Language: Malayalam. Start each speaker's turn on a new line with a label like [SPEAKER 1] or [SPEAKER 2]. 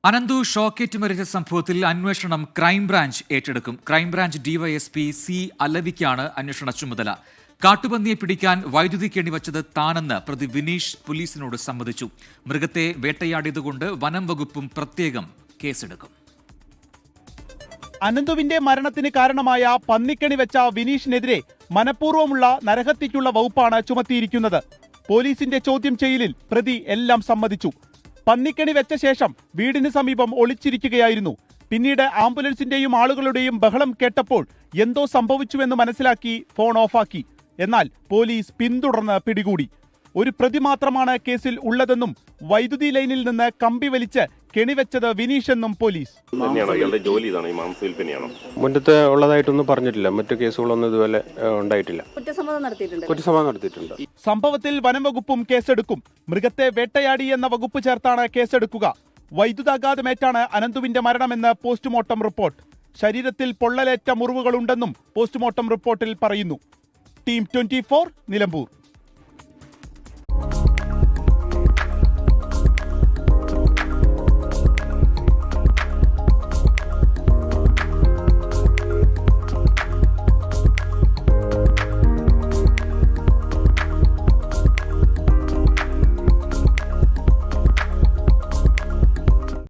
[SPEAKER 1] അനന്തു ഷോക്കേറ്റ് മരിച്ച സംഭവത്തിൽ അന്വേഷണം ക്രൈംബ്രാഞ്ച് ഏറ്റെടുക്കും. ക്രൈംബ്രാഞ്ച് ഡിവൈഎസ്പി സി അലവിക്കാണ് അന്വേഷണ ചുമതല. കാട്ടുപന്നിയെ പിടിക്കാൻ വൈദ്യുതി കെണിവച്ചത് താനെന്ന് പ്രതി വിനീഷ് പോലീസിനോട് സമ്മതിച്ചു. മൃഗത്തെ വേട്ടയാടിയതുകൊണ്ട് വനം വകുപ്പും പ്രത്യേകം കേസെടുക്കും.
[SPEAKER 2] അനന്തുവിന്റെ മരണത്തിന് കാരണമായ പന്നിക്കണി വെച്ച വിനീഷിനെതിരെ മനഃപൂർവ്വമുള്ള നരഹത്യയ്ക്കുള്ള വകുപ്പാണ് ചുമത്തിയിരിക്കുന്നത്. പോലീസിന്റെ ചോദ്യം ചെയ്യലിൽ പ്രതി എല്ലാം സമ്മതിച്ചു. പന്നിക്കണി വെച്ച ശേഷം വീടിന് സമീപം ഒളിച്ചിരിക്കുകയായിരുന്നു. പിന്നീട് ആംബുലൻസിന്റെയും ആളുകളുടെയും ബഹളം കേട്ടപ്പോൾ എന്തോ സംഭവിച്ചുവെന്ന് മനസ്സിലാക്കി ഫോൺ ഓഫാക്കി. എന്നാൽ പോലീസ് പിന്തുടർന്ന് പിടികൂടി. ഒരു പ്രതി മാത്രമാണ് കേസിൽ ഉള്ളതെന്നും വൈദ്യുതി ലൈനിൽ നിന്ന് കമ്പി വലിച്ച് കെണിവെച്ചത് വിനീഷ് എന്നും പോലീസ്.
[SPEAKER 3] മുന്നത്തെ ഉള്ളതായിട്ടൊന്നും പറഞ്ഞിട്ടില്ല. മറ്റു കേസുകളൊന്നും ഇതുപോലെ ഉണ്ടായിട്ടില്ല. കുറ്റസമ്മതം നടത്തിയിട്ടുണ്ട്.
[SPEAKER 2] സംഭവത്തിൽ വനം വകുപ്പും കേസെടുക്കും. മൃഗത്തെ വേട്ടയാടി എന്ന വകുപ്പ് ചേർത്താണ് കേസെടുക്കുക. വൈദ്യുതാഘാതമേറ്റാണ് അനന്തുവിന്റെ മരണമെന്ന് പോസ്റ്റ്മോർട്ടം റിപ്പോർട്ട്. ശരീരത്തിൽ പൊള്ളലേറ്റ മുറിവുകളുണ്ടെന്നും പോസ്റ്റ്മോർട്ടം റിപ്പോർട്ടിൽ പറയുന്നു. ടീം 24 നിലമ്പൂർ.